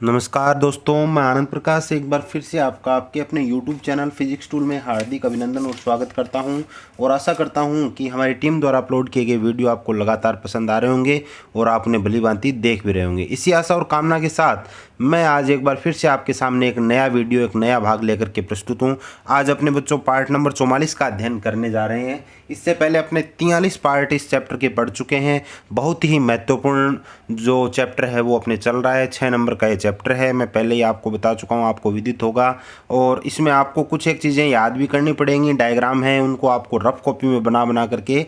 नमस्कार दोस्तों, मैं आनंद प्रकाश एक बार फिर से आपका आपके अपने YouTube चैनल फिजिक्स टूल में हार्दिक अभिनंदन और स्वागत करता हूं और आशा करता हूं कि हमारी टीम द्वारा अपलोड किए गए वीडियो आपको लगातार पसंद आ रहे होंगे और आप उन्हें भलीभांति देख भी रहे होंगे। इसी आशा और कामना के साथ मैं आज एक बार फिर से आपके सामने एक नया वीडियो, एक नया भाग लेकर के प्रस्तुत हूँ। आज अपने बच्चों पार्ट नंबर 44 का अध्ययन करने जा रहे हैं। इससे पहले अपने 43 पार्ट इस चैप्टर के पढ़ चुके हैं। बहुत ही महत्वपूर्ण जो चैप्टर है वो अपने चल रहा है। 6 नंबर का ये चैप्टर है। मैं पहले ही आपको बता चुका हूँ, आपको विदित होगा। और इसमें आपको कुछ एक चीज़ें याद भी करनी पड़ेंगी। डायग्राम है, उनको आपको रफ कॉपी में बना बना करके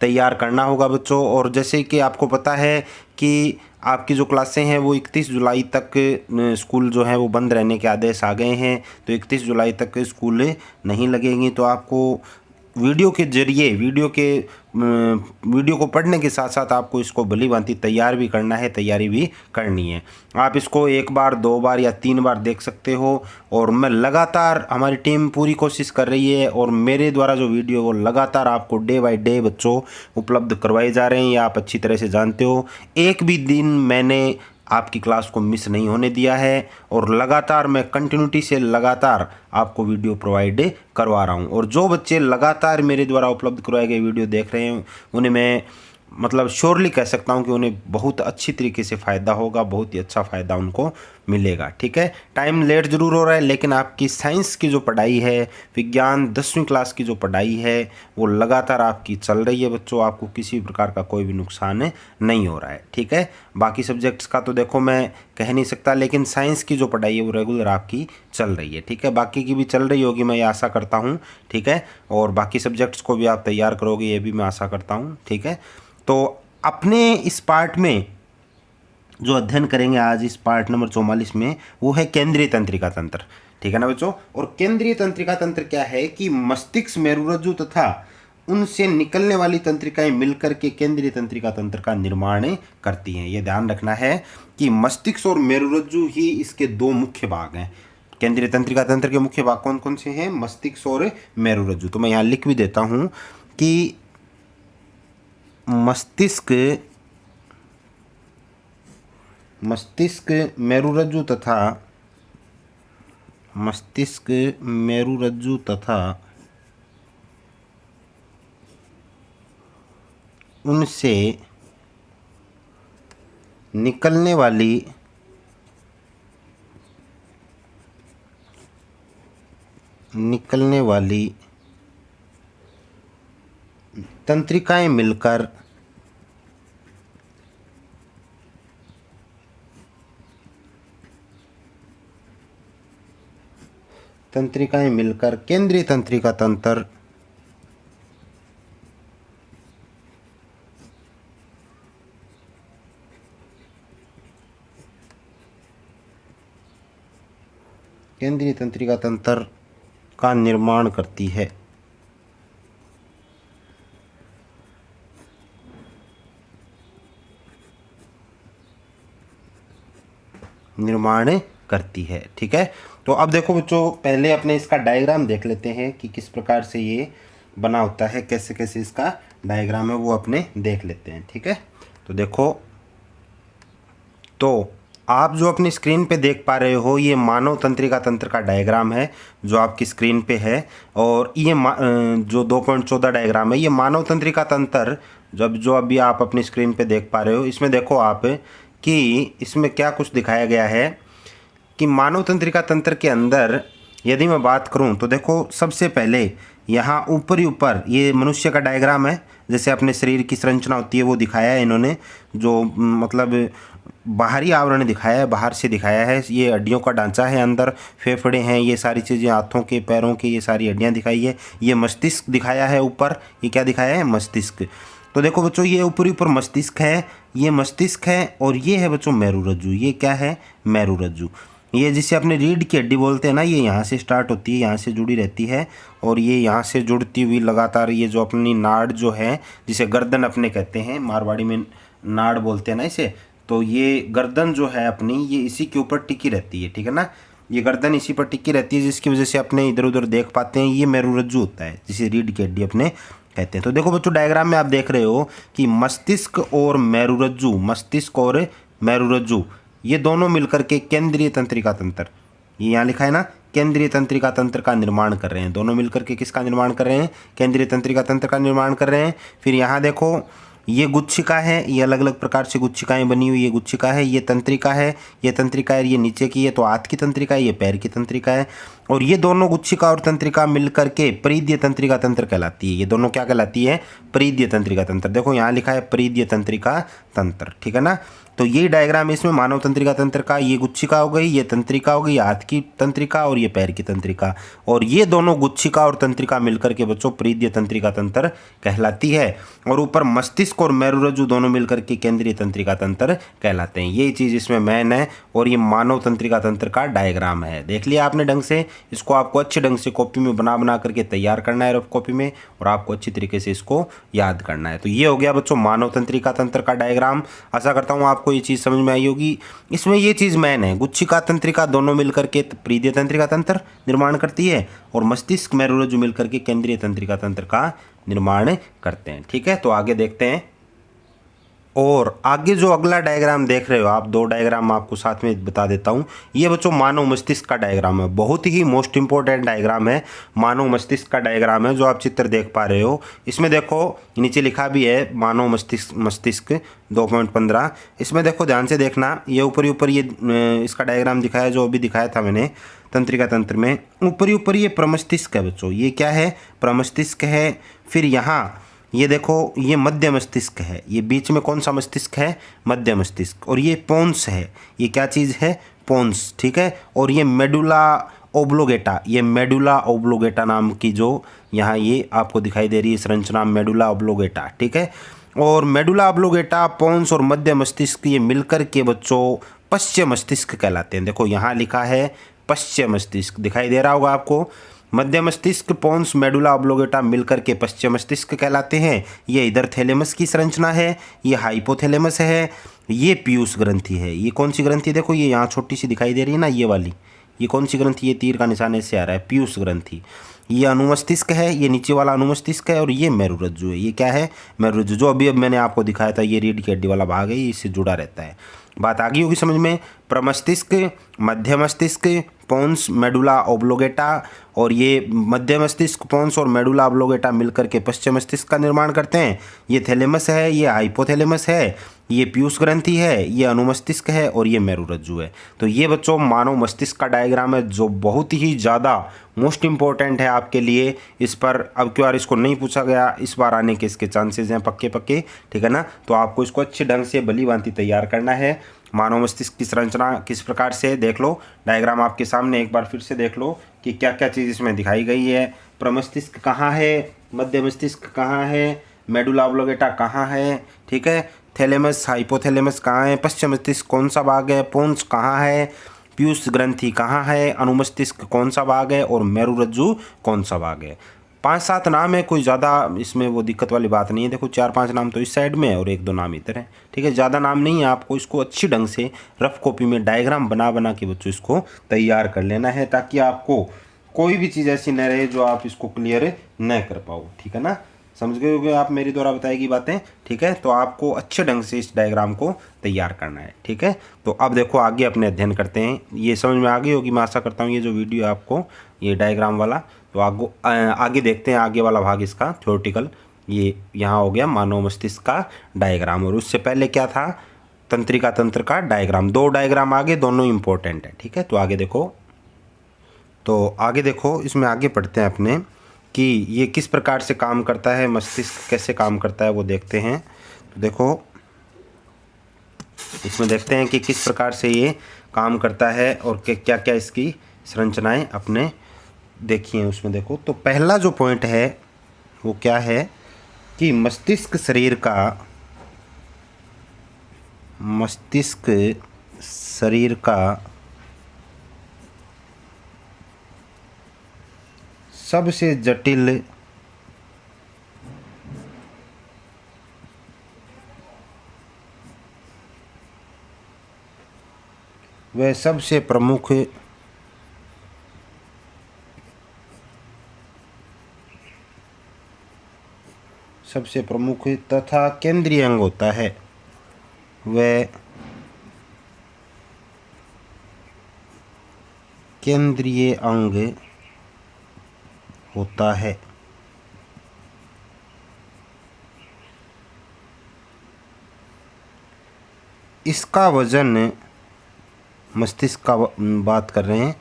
तैयार करना होगा बच्चों। और जैसे कि आपको पता है कि आपकी जो क्लासें हैं वो 31 जुलाई तक स्कूल जो है वो बंद रहने के आदेश आ गए हैं। तो 31 जुलाई तक स्कूल नहीं लगेंगी। तो आपको वीडियो के जरिए वीडियो को पढ़ने के साथ साथ आपको इसको भलीभांति तैयार भी करना है, तैयारी भी करनी है। आप इसको 1 बार 2 बार या 3 बार देख सकते हो। और मैं लगातार, हमारी टीम पूरी कोशिश कर रही है और मेरे द्वारा जो वीडियो वो लगातार आपको डे बाय डे बच्चों उपलब्ध करवाए जा रहे हैं। ये आप अच्छी तरह से जानते हो। एक भी दिन मैंने आपकी क्लास को मिस नहीं होने दिया है और लगातार मैं कंटिन्यूटी से लगातार आपको वीडियो प्रोवाइड करवा रहा हूं। और जो बच्चे लगातार मेरे द्वारा उपलब्ध करवाए गए वीडियो देख रहे हैं उन्हें मैं मतलब श्योरली कह सकता हूं कि उन्हें बहुत अच्छी तरीके से फ़ायदा होगा, बहुत ही अच्छा फ़ायदा उनको मिलेगा। ठीक है, टाइम लेट ज़रूर हो रहा है लेकिन आपकी साइंस की जो पढ़ाई है, विज्ञान 10वीं क्लास की जो पढ़ाई है वो लगातार आपकी चल रही है बच्चों। आपको किसी प्रकार का कोई भी नुकसान नहीं हो रहा है। ठीक है, बाकी सब्जेक्ट्स का तो देखो मैं कह नहीं सकता, लेकिन साइंस की जो पढ़ाई है वो रेगुलर आपकी चल रही है। ठीक है, बाकी की भी चल रही होगी, मैं ये आशा करता हूँ। ठीक है, और बाकी सब्जेक्ट्स को भी आप तैयार करोगे ये भी मैं आशा करता हूँ। ठीक है, तो अपने इस पार्ट में जो अध्ययन करेंगे आज इस पार्ट नंबर 44 में वो है केंद्रीय तंत्रिका तंत्र। ठीक है ना बच्चों। और केंद्रीय तंत्रिका तंत्र क्या है कि मस्तिष्क, मेरुरज्जु तथा उनसे निकलने वाली तंत्रिकाएं मिलकर के केंद्रीय तंत्रिका तंत्र का निर्माण करती हैं। ये ध्यान रखना है कि मस्तिष्क और मेरुरज्जु ही इसके दो मुख्य भाग हैं। केंद्रीय तंत्रिका तंत्र के मुख्य भाग कौन कौन से हैं? मस्तिष्क और मेरुरज्जु। तो मैं यहाँ लिख भी देता हूँ कि मस्तिष्क मेरुरज्जु तथा उनसे निकलने वाली तंत्रिकाएं मिलकर केंद्रीय तंत्रिका तंत्र का निर्माण करती है। ठीक है, तो अब देखो बच्चों, पहले अपने इसका डायग्राम देख लेते हैं कि किस प्रकार से ये बना होता है, कैसे कैसे इसका डायग्राम है वो अपने देख लेते हैं। ठीक है, तो देखो, तो आप जो अपनी स्क्रीन पे देख पा रहे हो ये मानव तंत्रिका तंत्र का डायग्राम है जो आपकी स्क्रीन पे है। और ये जो 2.14 डायग्राम है ये मानव तंत्रिका तंत्र जो अभी आप अपनी स्क्रीन पे देख पा रहे हो, इसमें देखो आप कि इसमें क्या कुछ दिखाया गया है कि मानव तंत्रिका तंत्र के अंदर यदि मैं बात करूं तो देखो, सबसे पहले यहाँ ऊपर ही ऊपर ये मनुष्य का डायग्राम है। जैसे अपने शरीर की संरचना होती है वो दिखाया है इन्होंने, जो मतलब बाहरी आवरण दिखाया है, बाहर से दिखाया है। ये हड्डियों का ढांचा है, अंदर फेफड़े हैं, ये सारी चीज़ें, हाथों के पैरों की ये सारी हड्डियाँ दिखाई है। ये मस्तिष्क दिखाया है ऊपर, ये क्या दिखाया है? मस्तिष्क। तो देखो बच्चों, ये ऊपरी ऊपर मस्तिष्क है, ये मस्तिष्क है और ये है बच्चों मेरुरज्जु। ये क्या है? मेरुरज्जु। ये जिसे अपने रीढ़ की हड्डी बोलते हैं ना, ये यहाँ से स्टार्ट होती है, यहाँ से जुड़ी रहती है और ये यहाँ से जुड़ती हुई लगातार ये जो अपनी नाड़ जो है, जिसे गर्दन अपने कहते हैं, मारवाड़ी में नाड़ बोलते हैं ना इसे, तो ये गर्दन जो है अपनी ये इसी के ऊपर टिकी रहती है। ठीक है ना, ये गर्दन इसी पर टिकी रहती है जिसकी वजह से अपने इधर उधर देख पाते हैं। ये मेरुरज्जु होता है जिसे रीढ़ की हड्डी अपने कहते हैं। तो देखो बच्चों, डायग्राम में आप देख रहे हो कि मस्तिष्क और मेरुरज्जु ये दोनों मिलकर के केंद्रीय तंत्रिका तंत्र, ये यहाँ लिखा है ना, केंद्रीय तंत्रिका तंत्र का निर्माण कर रहे हैं। दोनों मिलकर के किसका निर्माण कर रहे हैं? केंद्रीय तंत्रिका तंत्र का निर्माण कर रहे हैं। फिर यहाँ देखो ये गुच्छिका है, ये अलग अलग प्रकार से गुच्छिकाएं बनी हुई, ये गुच्छिका है, ये तंत्रिका है, ये तंत्रिका है, ये नीचे की है तो हाथ की तंत्रिका है, ये पैर की तंत्रिका है। और ये दोनों गुच्छिका और तंत्रिका मिलकर के परिधीय तंत्रिका तंत्र कहलाती है। ये दोनों क्या कहलाती है? परिधीय तंत्रिका तंत्र। देखो यहाँ लिखा है परिधीय तंत्रिका तंत्र, ठीक है ना। तो ये डायग्राम इसमें मानव तंत्रिका तंत्र का, ये गुच्छिका हो गई, ये तंत्रिका हो गई, हाथ की तंत्रिका और ये पैर की तंत्रिका, और ये दोनों गुच्छिका और तंत्रिका मिलकर के बच्चों परिधीय तंत्रिका तंत्र कहलाती है। और ऊपर मस्तिष्क और मेरुरज्जु दोनों मिलकर के केंद्रीय तंत्रिका तंत्र कहलाते हैं। ये चीज़ इसमें मेन है। और ये मानव तंत्रिका तंत्र का डायग्राम है। देख लिया आपने ढंग से। इसको आपको अच्छे ढंग से कॉपी में बना करके तैयार करना है रफ कॉपी में, और आपको अच्छी तरीके से इसको याद करना है। तो ये हो गया बच्चों मानव तंत्रिका तंत्र का डायग्राम। आशा करता हूँ आपको ये चीज़ समझ में आई होगी। इसमें ये चीज़ मेन है, गुच्छिका तंत्रिका दोनों मिलकर के परिधीय तंत्रिका तंत्र निर्माण करती है, और मस्तिष्क मेरुरज्जु मिलकर के केंद्रीय तंत्रिका तंत्र का निर्माण करते हैं। ठीक है, तो आगे देखते हैं। और आगे जो अगला डायग्राम देख रहे हो आप, दो डायग्राम आपको साथ में बता देता हूँ। ये बच्चों मानव मस्तिष्क का डायग्राम है, बहुत ही मोस्ट इंपॉर्टेंट डायग्राम है। मानव मस्तिष्क का डायग्राम है जो आप चित्र देख पा रहे हो। इसमें देखो नीचे लिखा भी है मानव मस्तिष्क 2.15। इसमें देखो ध्यान से देखना, ये ऊपर ऊपर ये इसका डायग्राम दिखाया जो अभी दिखाया था मैंने तंत्रिका तंत्र में। ऊपर ये प्रमस्तिष्क है बच्चों, ये क्या है? प्रमस्तिष्क है। फिर यहाँ ये देखो ये मध्य मस्तिष्क है, ये बीच में कौन सा मस्तिष्क है? मध्य मस्तिष्क। और ये पोन्स है, ये क्या चीज़ है? पोन्स, ठीक है। और ये मेडुला ओब्लोगेटा, ये मेडुला ओब्लोगेटा नाम की जो यहाँ ये आपको दिखाई दे रही है संरचना, मेडुला ओब्लोगेटा, ठीक है। और मेडुला ओब्लोगेटा, पोन्स और मध्य मस्तिष्क ये मिलकर के बच्चों पश्च मस्तिष्क कहलाते हैं। देखो यहाँ लिखा है पश्च मस्तिष्क, दिखाई दे रहा होगा आपको। मध्य मस्तिष्क, पोन्स, मेडुला ओब्लोगेटा मिलकर के पश्चिम मस्तिष्क कहलाते हैं। ये इधर थैलेमस की संरचना है, ये हाइपोथैलेमस है, ये पीयूष ग्रंथि है। ये कौन सी ग्रंथि? देखो ये यहाँ छोटी सी दिखाई दे रही है ना, ये वाली, ये कौन सी ग्रंथि? ये तीर का निशान ऐसे आ रहा है, पीयूष ग्रंथि। ये अनुमस्तिष्क है, ये नीचे वाला अनुमस्तिष्क है, और ये मेरुरज्जु है। ये क्या है? मेरुरज्जु, जो अभी मैंने आपको दिखाया था, ये रीढ़ की हड्डी वाला भाग है, ये इससे जुड़ा रहता है। बात आ गई होगी समझ में। प्रमस्तिष्क, मध्य मस्तिष्क, पोन्स, मेडुला ओब्लोगेटा, और ये मध्य मस्तिष्क, पोन्स और मेडुला ओब्लोगेटा मिलकर के पश्चिम मस्तिष्क का निर्माण करते हैं। ये थैलेमस है, ये हाइपोथैलेमस है, ये पीयूष ग्रंथि है, ये अनुमस्तिष्क है, और ये मेरुरज्जु है। तो ये बच्चों मानव मस्तिष्क का डायग्राम है जो बहुत ही ज़्यादा मोस्ट इंपॉर्टेंट है आपके लिए। इस पर अब क्यों यार इसको नहीं पूछा गया, इस बार आने के इसके चांसेस हैं पक्के पक्के, ठीक है ना। तो आपको इसको अच्छे ढंग से भली भांति तैयार करना है। मानव मस्तिष्क की संरचना किस प्रकार से, देख लो डायग्राम आपके सामने, एक बार फिर से देख लो कि क्या क्या चीज़ इसमें दिखाई गई है। प्रमस्तिष्क कहाँ है, मध्य मस्तिष्क कहाँ है, मेडुला ओब्लोगेटा कहाँ है, ठीक है, थैलेमस हाइपोथैलेमस कहाँ है, पश्चिम मस्तिष्क कौन सा भाग है, पोन्स कहाँ है, पीयूष ग्रंथि कहाँ है, अनुमस्तिष्क कौन सा भाग है, और मेरुरज्जु कौन सा भाग है। 5-7 नाम है, कोई ज़्यादा इसमें वो दिक्कत वाली बात नहीं है। देखो 4-5 नाम तो इस साइड में है और 1-2 नाम इधर है, ठीक है। ज़्यादा नाम नहीं है। आपको इसको अच्छी ढंग से रफ कॉपी में डायग्राम बना के बच्चों इसको तैयार कर लेना है, ताकि आपको कोई भी चीज़ ऐसी न रहे जो आप इसको क्लियर न कर पाओ, ठीक है ना। समझ गए होगे आप मेरी द्वारा बताई गई बातें, ठीक है। तो आपको अच्छे ढंग से इस डायग्राम को तैयार करना है, ठीक है। तो अब देखो आगे अपने अध्ययन करते हैं। ये समझ में आ गई होगी मैं आशा करता हूँ, ये जो वीडियो है आपको, ये डायग्राम वाला। तो आगे देखते हैं आगे वाला भाग इसका थ्योरेटिकल। ये यहाँ हो गया मानव मस्तिष्क का डायग्राम, और उससे पहले क्या था? तंत्रिका तंत्र का डायग्राम। 2 डायग्राम आगे, दोनों इंपॉर्टेंट है, ठीक है। तो आगे देखो, इसमें आगे पढ़ते हैं अपने कि ये किस प्रकार से काम करता है, मस्तिष्क कैसे काम करता है वो देखते हैं। तो देखो इसमें देखते हैं कि किस प्रकार से ये काम करता है और क्या क्या इसकी संरचनाएं अपने देखिए उसमें। देखो तो पहला जो पॉइंट है वो क्या है कि मस्तिष्क शरीर का सबसे जटिल व सबसे प्रमुख तथा केंद्रीय अंग होता है। वह केंद्रीय अंग होता है। इसका वजन, मस्तिष्क का बात कर रहे हैं,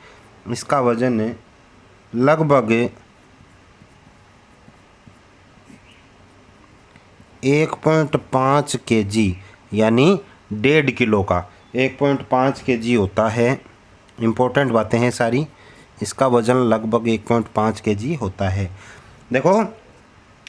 इसका वजन लगभग 1.5 kg यानी 1.5 किलो का 1.5 kg होता है। इम्पोर्टेंट बातें हैं सारी। इसका वजन लगभग 1.5 kg होता है। देखो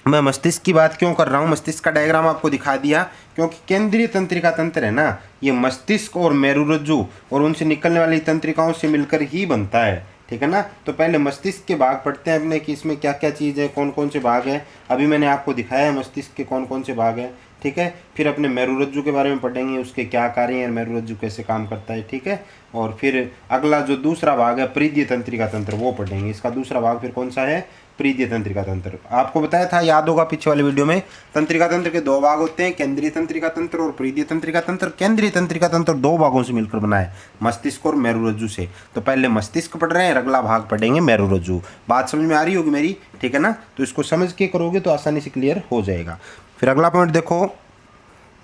मैं मस्तिष्क की बात क्यों कर रहा हूँ, मस्तिष्क का डायग्राम आपको दिखा दिया क्योंकि केंद्रीय तंत्रिका तंत्र है ना, ये मस्तिष्क और मेरुरज्जु और उनसे निकलने वाली तंत्रिकाओं से मिलकर ही बनता है। ठीक है ना। तो पहले मस्तिष्क के भाग पढ़ते हैं अपने कि इसमें क्या क्या चीज़ है, कौन कौन से भाग है। अभी मैंने आपको दिखाया है मस्तिष्क के कौन कौन से भाग हैं। ठीक है। फिर अपने मेरुरज्जु के बारे में पढ़ेंगे, उसके क्या कार्य हैं, मेरुरज्जु कैसे काम करता है। ठीक है। और फिर अगला जो दूसरा भाग है परिधीय तंत्रिका तंत्र, वो पढ़ेंगे। इसका दूसरा भाग फिर कौन सा है, परिधीय तंत्रिका तंत्र। आपको बताया था, याद होगा पीछे वाले वीडियो में, तंत्रिका तंत्र के दो भाग होते हैं, केंद्रीय तंत्रिका तंत्र और परिधीय तंत्रिका तंत्र। केंद्रीय तंत्रिका तंत्र दो भागों से मिलकर बना है, मस्तिष्क और मेरुरज्जु से। तो पहले मस्तिष्क पढ़ रहे हैं, अगला भाग पढ़ेंगे मेरुरज्जु। बात समझ में आ रही होगी मेरी। ठीक है ना। तो इसको समझ के करोगे तो आसानी से क्लियर हो जाएगा। फिर अगला पॉइंट देखो,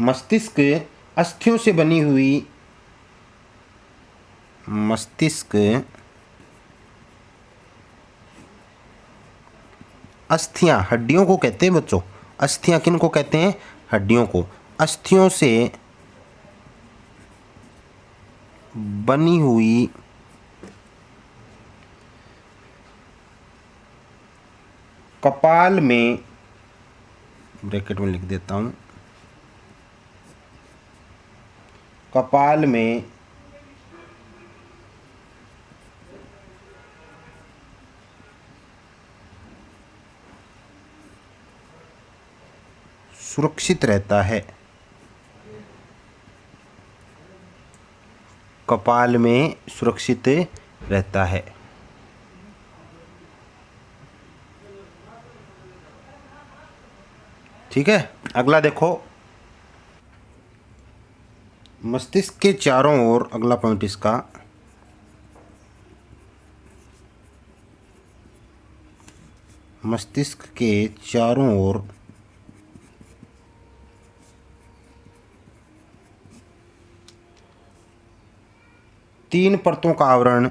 मस्तिष्क अस्थियों से बनी हुई, मस्तिष्क अस्थियां, हड्डियों को कहते हैं बच्चों। अस्थियां किन को कहते हैं, हड्डियों को। अस्थियों से बनी हुई कपाल में, ब्रैकेट में लिख देता हूं, कपाल में सुरक्षित रहता है। कपाल में सुरक्षित रहता है। ठीक है। अगला देखो, मस्तिष्क के चारों ओर, अगला पॉइंट इसका, मस्तिष्क के चारों ओर तीन परतों का आवरण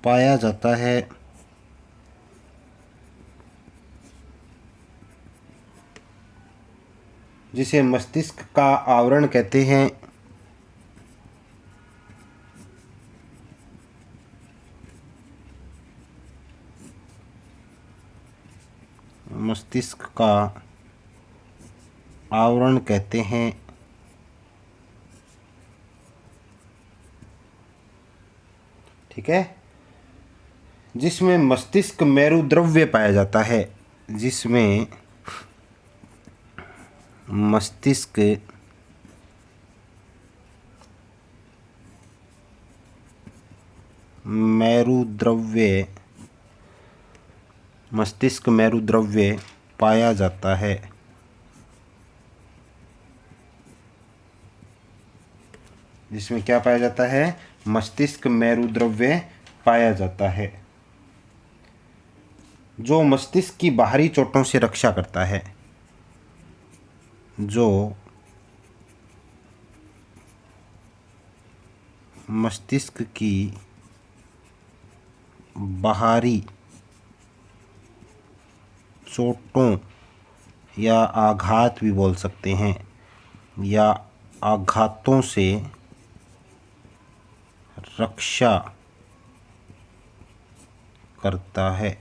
पाया जाता है। जिसे मस्तिष्क का आवरण कहते हैं। मस्तिष्क का आवरण कहते हैं। ठीक है। जिसमें मस्तिष्क मेरुद्रव्य पाया जाता है, जिसमें मस्तिष्क मेरुद्रव्य, मस्तिष्क मेरुद्रव्य पाया जाता है। जिसमें क्या पाया जाता है, मस्तिष्क मेरुद्रव्य पाया जाता है, जो मस्तिष्क की बाहरी चोटों से रक्षा करता है। जो मस्तिष्क की बाहरी चोटों या आघात भी बोल सकते हैं, या आघातों से रक्षा करता है।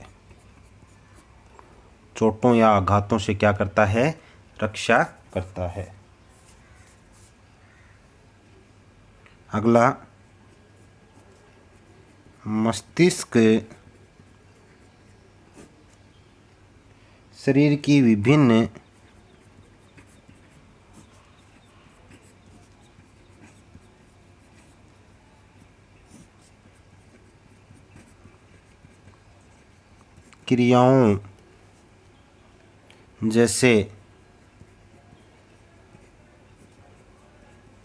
चोटों या आघातों से क्या करता है, रक्षा करता है। अगला, मस्तिष्क शरीर की विभिन्न क्रियाओं जैसे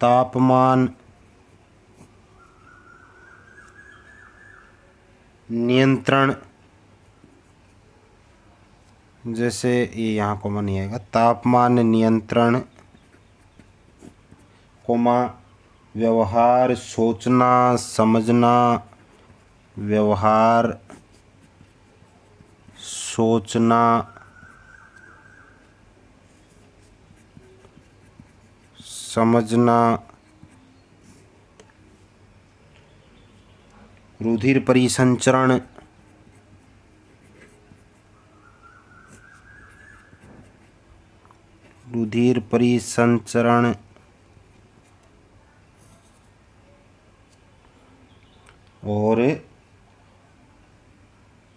तापमान नियंत्रण, जैसे ये यहाँ कोमा नहीं आएगा, तापमान नियंत्रण कोमा व्यवहार सोचना समझना, व्यवहार सोचना समझना, रुधिर परिसंचरण, रुधिर परिसंचरण और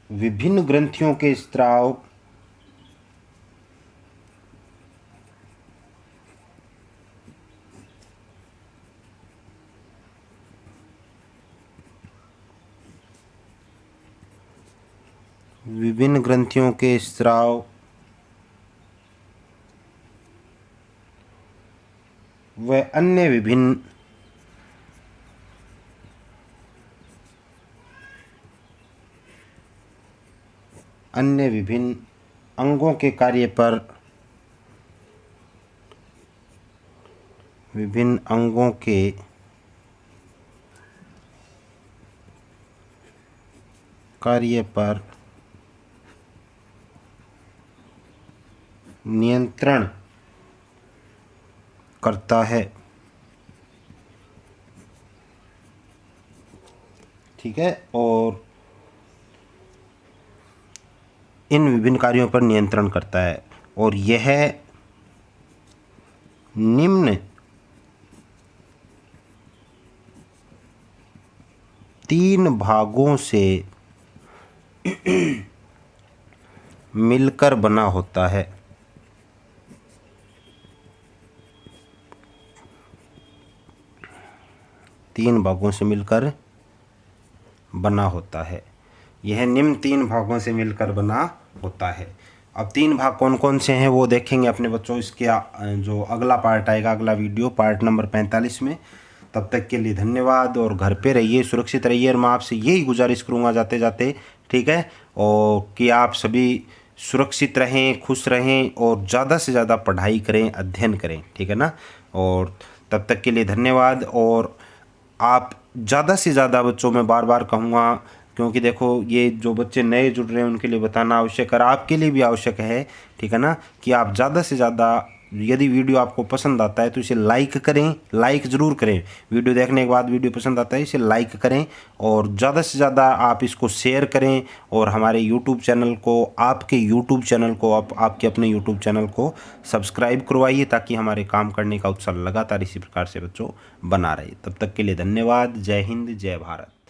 विभिन्न ग्रंथियों के स्त्राव, विभिन्न ग्रंथियों के स्त्राव व अन्य विभिन्न अंगों के कार्य पर, विभिन्न अंगों के कार्य पर नियंत्रण करता है। ठीक है, और इन विभिन्न कार्यों पर नियंत्रण करता है और यह निम्न 3 भागों से मिलकर बना होता है। तीन भागों से मिलकर बना होता है। यह निम्न 3 भागों से मिलकर बना होता है। अब 3 भाग कौन कौन से हैं वो देखेंगे अपने बच्चों, इसके जो अगला पार्ट आएगा, अगला वीडियो पार्ट नंबर 45 में। तब तक के लिए धन्यवाद और घर पे रहिए, सुरक्षित रहिए। और मैं आपसे यही गुजारिश करूँगा जाते जाते, ठीक है, और कि आप सभी सुरक्षित रहें, खुश रहें और ज़्यादा से ज़्यादा पढ़ाई करें, अध्ययन करें, ठीक है ना। और तब तक के लिए धन्यवाद। और आप ज़्यादा से ज़्यादा बच्चों में बार बार कहूँगा, क्योंकि देखो ये जो बच्चे नए जुड़ रहे हैं उनके लिए बताना आवश्यक है और आपके लिए भी आवश्यक है, ठीक है ना, कि आप ज़्यादा से ज़्यादा, यदि वीडियो आपको पसंद आता है तो इसे लाइक करें, लाइक ज़रूर करें। वीडियो देखने के बाद वीडियो पसंद आता है इसे लाइक करें और ज़्यादा से ज़्यादा आप इसको शेयर करें। और हमारे यूट्यूब चैनल को, आपके यूट्यूब चैनल को, आपके अपने यूट्यूब चैनल को सब्सक्राइब करवाइए, ताकि हमारे काम करने का उत्साह लगातार इसी प्रकार से बच्चों बना रहे। तब तक के लिए धन्यवाद। जय हिंद, जय भारत।